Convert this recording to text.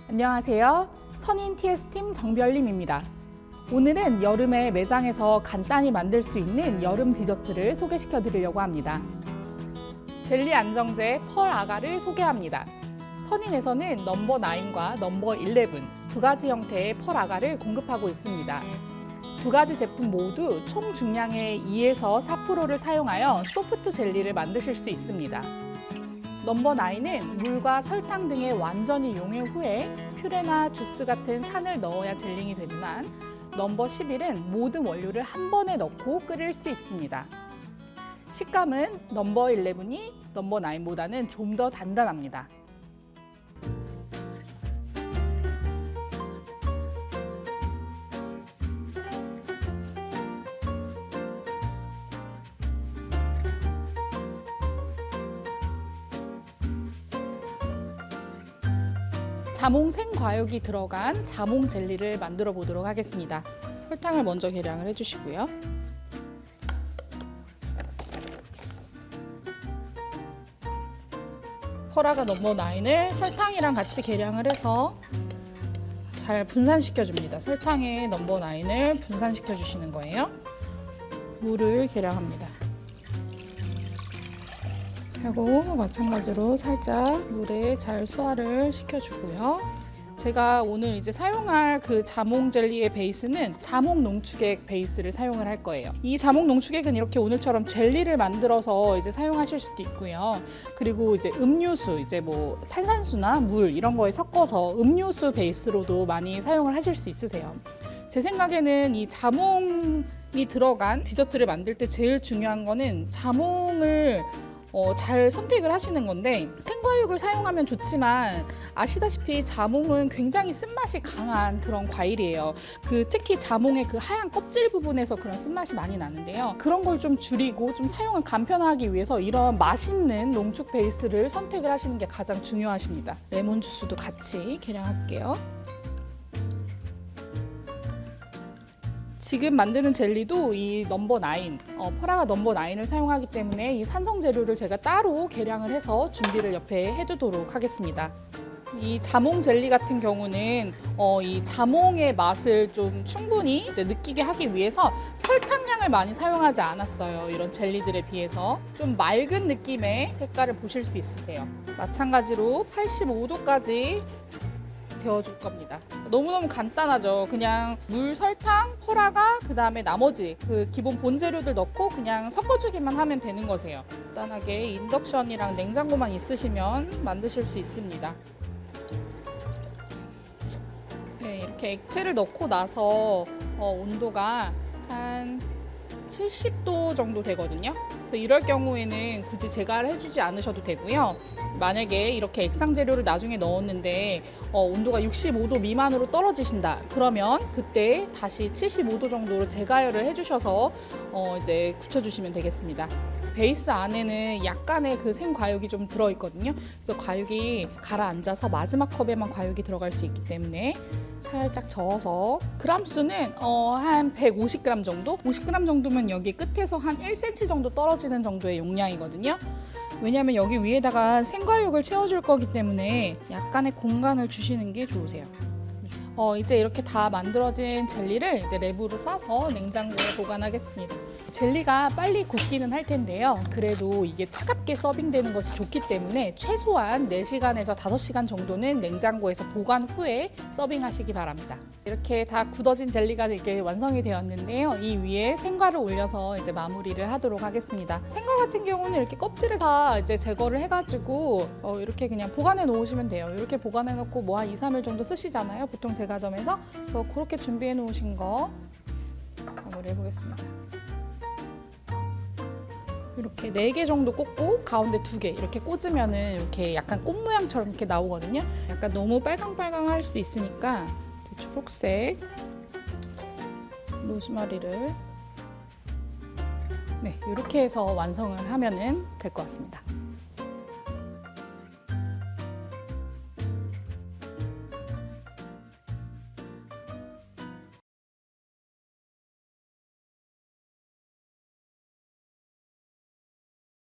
안녕하세요. 선인 TS팀 정별림입니다. 오늘은 여름에 매장에서 간단히 만들 수 있는 여름 디저트를 소개시켜 드리려고 합니다. 젤리 안정제 펄 아가를 소개합니다. 선인에서는 넘버 9과 넘버 11 두 가지 형태의 펄 아가를 공급하고 있습니다. 두 가지 제품 모두 총 중량의 2에서 4%를 사용하여 소프트 젤리를 만드실 수 있습니다. 넘버 9은 물과 설탕 등의 완전히 용해 후에 퓨레나 주스 같은 산을 넣어야 젤링이 되지만 넘버 11은 모든 원료를 한 번에 넣고 끓일 수 있습니다. 식감은 넘버 11이 넘버 9보다는 좀 더 단단합니다. 자몽 생과육이 들어간 자몽 젤리를 만들어 보도록 하겠습니다. 설탕을 먼저 계량을 해주시고요. 펄아가 넘버 9을 설탕이랑 같이 계량을 해서 잘 분산시켜 줍니다. 설탕에 넘버 9을 분산시켜 주시는 거예요. 물을 계량합니다. 하고 마찬가지로 살짝 물에 잘 수화를 시켜주고요. 제가 오늘 이제 사용할 그 자몽 젤리의 베이스는 자몽 농축액 베이스를 사용을 할 거예요. 이 자몽 농축액은 이렇게 오늘처럼 젤리를 만들어서 이제 사용하실 수도 있고요. 그리고 이제 음료수, 이제 뭐 탄산수나 물 이런 거에 섞어서 음료수 베이스로도 많이 사용을 하실 수 있으세요. 제 생각에는 이 자몽이 들어간 디저트를 만들 때 제일 중요한 거는 자몽을 잘 선택을 하시는 건데, 생과육을 사용하면 좋지만 아시다시피 자몽은 굉장히 쓴맛이 강한 그런 과일이에요. 특히 자몽의 그 하얀 껍질 부분에서 그런 쓴맛이 많이 나는데요. 그런 걸 좀 줄이고 좀 사용을 간편하기 위해서 이런 맛있는 농축 베이스를 선택을 하시는 게 가장 중요하십니다. 레몬 주스도 같이 계량할게요. 지금 만드는 젤리도 이 넘버 9, 펄아가 넘버 9을 사용하기 때문에 이 산성 재료를 제가 따로 계량을 해서 준비를 옆에 해두도록 하겠습니다. 이 자몽 젤리 같은 경우는 이 자몽의 맛을 좀 충분히 이제 느끼게 하기 위해서 설탕량을 많이 사용하지 않았어요. 이런 젤리들에 비해서 좀 맑은 느낌의 색깔을 보실 수 있으세요. 마찬가지로 85도까지 데워줄 겁니다. 너무너무 간단하죠. 그냥 물, 설탕, 펄아가, 그 다음에 나머지 그 기본 본재료들 넣고 그냥 섞어주기만 하면 되는 거세요. 간단하게 인덕션이랑 냉장고만 있으시면 만드실 수 있습니다. 네, 이렇게 액체를 넣고 나서 온도가 한 70도 정도 되거든요. 그래서 이럴 경우에는 굳이 제가 해주지 않으셔도 되고요. 만약에 이렇게 액상 재료를 나중에 넣었는데 온도가 65도 미만으로 떨어지신다. 그러면 그때 다시 75도 정도로 재가열을 해주셔서 이제 굳혀주시면 되겠습니다. 베이스 안에는 약간의 그 생과육이 좀 들어있거든요. 그래서 과육이 가라앉아서 마지막 컵에만 과육이 들어갈 수 있기 때문에 살짝 저어서, 그람 수는 한 150g 정도? 50g 정도면 여기 끝에서 한 1cm 정도 떨어지는 정도의 용량이거든요. 왜냐하면 여기 위에다가 생과육을 채워줄 거기 때문에 약간의 공간을 주시는 게 좋으세요. 이제 이렇게 다 만들어진 젤리를 이제 랩으로 싸서 냉장고에 보관하겠습니다. 젤리가 빨리 굳기는 할 텐데요. 그래도 이게 차갑게 서빙되는 것이 좋기 때문에 최소한 4시간에서 5시간 정도는 냉장고에서 보관 후에 서빙하시기 바랍니다. 이렇게 다 굳어진 젤리가 이렇게 완성이 되었는데요. 이 위에 생과를 올려서 이제 마무리를 하도록 하겠습니다. 생과 같은 경우는 이렇게 껍질을 다 이제 제거를 해가지고 이렇게 그냥 보관해 놓으시면 돼요. 이렇게 보관해 놓고 뭐 한 2, 3일 정도 쓰시잖아요. 보통 제과점에서. 그래서 그렇게 준비해 놓으신 거 마무리 해보겠습니다. 이렇게 4개 정도 꽂고 가운데 2개 이렇게 꽂으면은 이렇게 약간 꽃 모양처럼 이렇게 나오거든요. 약간 너무 빨강빨강할 수 있으니까 초록색 로즈마리를 이렇게 해서 완성을 하면은 될 것 같습니다.